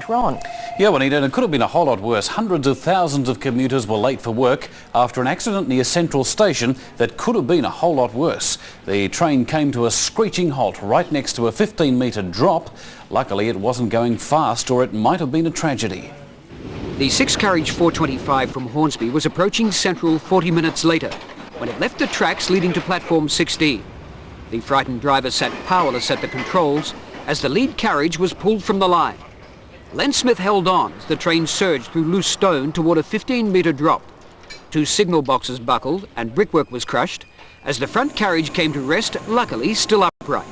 Ron. Yeah, Juanita, and it could have been a whole lot worse. Hundreds of thousands of commuters were late for work after an accident near Central Station that could have been a whole lot worse. The train came to a screeching halt right next to a 15-metre drop. Luckily, it wasn't going fast, or it might have been a tragedy. The 6-carriage 425 from Hornsby was approaching Central 40 minutes later when it left the tracks leading to platform 16. The frightened driver sat powerless at the controls as the lead carriage was pulled from the line. Len Smith held on as the train surged through loose stone toward a 15-metre drop. 2 signal boxes buckled and brickwork was crushed as the front carriage came to rest, luckily still upright.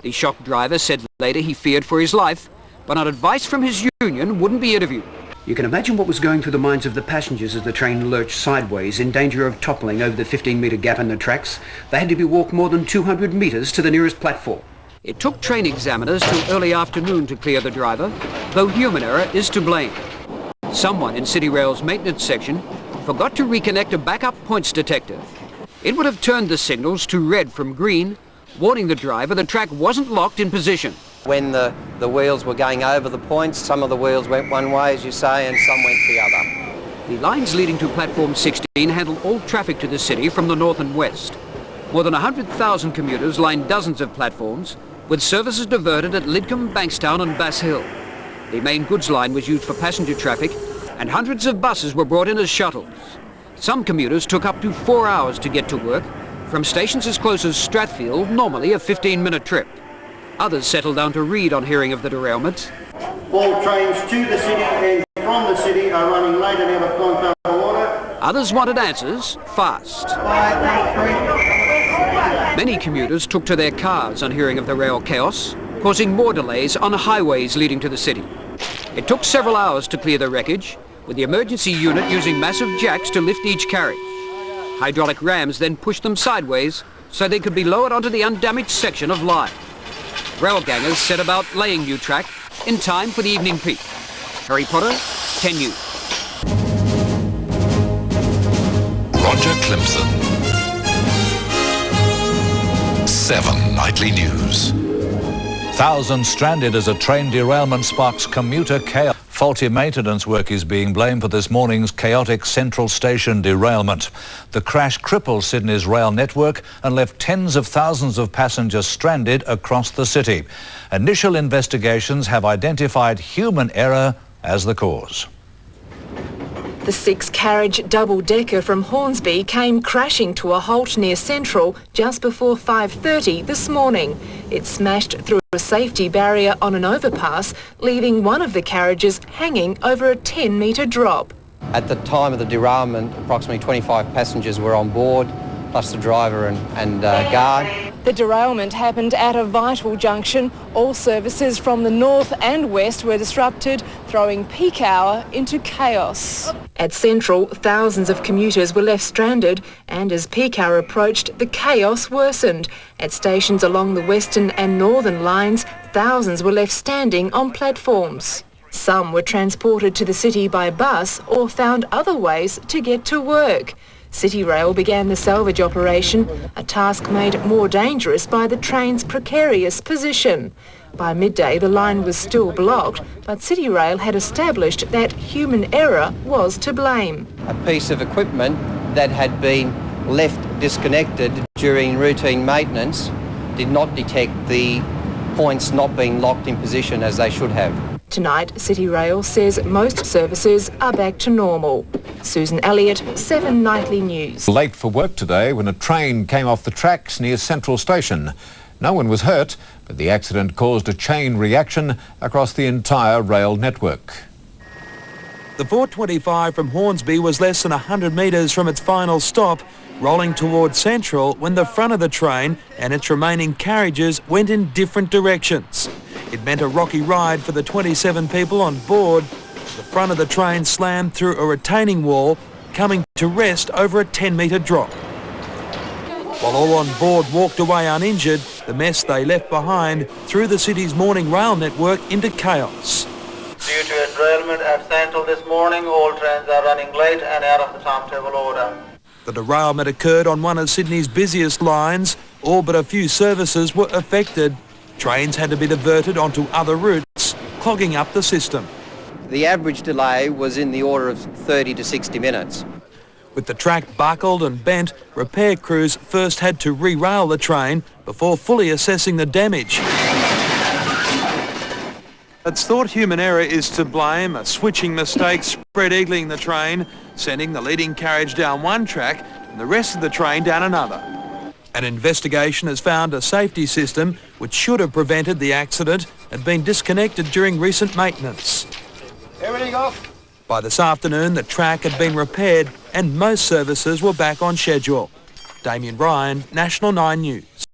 The shocked driver said later he feared for his life, but on advice from his union wouldn't be interviewed. You can imagine what was going through the minds of the passengers as the train lurched sideways in danger of toppling over the 15-metre gap in the tracks. They had to be walked more than 200 metres to the nearest platform. It took train examiners till early afternoon to clear the driver, though human error is to blame. Someone in Cityrail's maintenance section forgot to reconnect a backup points detector. It would have turned the signals to red from green, warning the driver the track wasn't locked in position. When the wheels were going over the points, some of the wheels went one way, as you say, and some went the other. The lines leading to platform 16 handle all traffic to the city from the north and west. More than 100,000 commuters line dozens of platforms, with services diverted at Lidcombe, Bankstown and Bass Hill. The main goods line was used for passenger traffic, and hundreds of buses were brought in as shuttles. Some commuters took up to 4 hours to get to work, from stations as close as Strathfield, normally a 15-minute trip. Others settled down to read on hearing of the derailment. All trains to the city and from the city are running late and out of time order. Others wanted answers fast. Many commuters took to their cars on hearing of the rail chaos, causing more delays on highways leading to the city. It took several hours to clear the wreckage, with the emergency unit using massive jacks to lift each carriage. Hydraulic rams then pushed them sideways so they could be lowered onto the undamaged section of line. Rail gangers set about laying new track in time for the evening peak. Harry Potter, 10 News. Roger Clemson. 7 Nightly News. Thousands stranded as a train derailment sparks commuter chaos. Faulty maintenance work is being blamed for this morning's chaotic Central Station derailment. The crash crippled Sydney's rail network and left tens of thousands of passengers stranded across the city. Initial investigations have identified human error as the cause. The 6-carriage double-decker from Hornsby came crashing to a halt near Central just before 5:30 this morning. It smashed through a safety barrier on an overpass, leaving one of the carriages hanging over a 10-metre drop. At the time of the derailment, approximately 25 passengers were on board, plus the driver and guard. The derailment happened at a vital junction. All services from the north and west were disrupted, throwing peak hour into chaos. At Central, thousands of commuters were left stranded, and as peak hour approached, the chaos worsened. At stations along the western and northern lines, thousands were left standing on platforms. Some were transported to the city by bus or found other ways to get to work. Cityrail began the salvage operation, a task made more dangerous by the train's precarious position. By midday, the line was still blocked, but Cityrail had established that human error was to blame. A piece of equipment that had been left disconnected during routine maintenance did not detect the points not being locked in position as they should have. Tonight, Cityrail says most services are back to normal. Susan Elliott, 7 Nightly News. Late for work today when a train came off the tracks near Central Station. No one was hurt, but the accident caused a chain reaction across the entire rail network. The 425 from Hornsby was less than 100 metres from its final stop, rolling towards Central when the front of the train and its remaining carriages went in different directions. It meant a rocky ride for the 27 people on board. The front of the train slammed through a retaining wall, coming to rest over a 10-metre drop. While all on board walked away uninjured, the mess they left behind threw the city's morning rail network into chaos. Due to a derailment at Central this morning, all trains are running late and out of the timetable order. The derailment occurred on one of Sydney's busiest lines. All but a few services were affected. Trains had to be diverted onto other routes. clogging up the system. The average delay was in the order of 30 to 60 minutes. With the track buckled and bent, repair crews first had to re-rail the train before fully assessing the damage. It's thought human error is to blame, a switching mistake spread-eagling the train, sending the leading carriage down one track and the rest of the train down another. An investigation has found a safety system which should have prevented the accident had been disconnected during recent maintenance. Everything off? By this afternoon, the track had been repaired and most services were back on schedule. Damien Ryan, National 9 News.